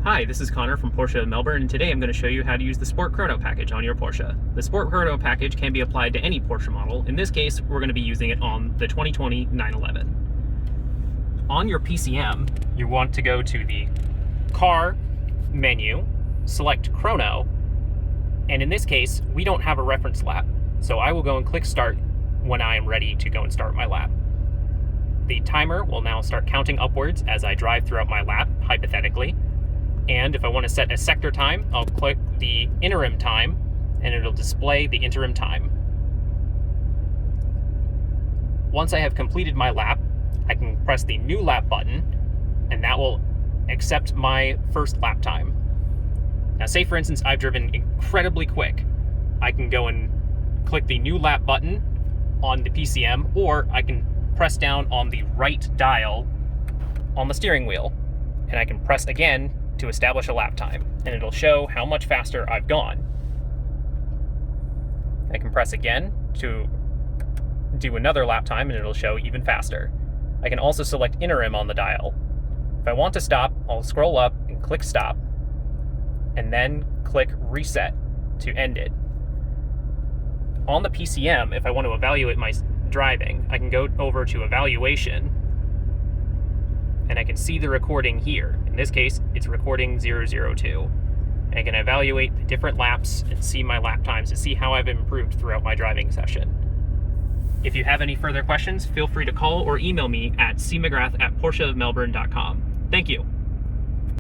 Hi, this is Connor from Porsche of Melbourne, and today I'm going to show you how to use the Sport Chrono package on your Porsche. The Sport Chrono package can be applied to any Porsche model. In this case, we're going to be using it on the 2020 911. On your PCM, you want to go to the Car menu, select Chrono, and in this case, we don't have a reference lap, so I will go and click Start when I am ready to go and start my lap. The timer will now start counting upwards as I drive throughout my lap, hypothetically. And if I want to set a sector time, I'll click the interim time, and it'll display the interim time. Once I have completed my lap, I can press the new lap button, and that will accept my first lap time. Now, say for instance, I've driven incredibly quick. I can go and click the new lap button on the PCM, or I can press down on the right dial on the steering wheel, and I can press again to establish a lap time, and it'll show how much faster I've gone. I can press again to do another lap time, and it'll show even faster. I can also select interim on the dial. If I want to stop, I'll scroll up and click stop, and then click reset to end it. On the PCM, if I want to evaluate my driving, I can go over to evaluation, and I can see the recording here. In this case, it's recording 002. And I can evaluate the different laps and see my lap times to see how I've improved throughout my driving session. If you have any further questions, feel free to call or email me at cmcgrath@porscheofmelbourne.com. Thank you.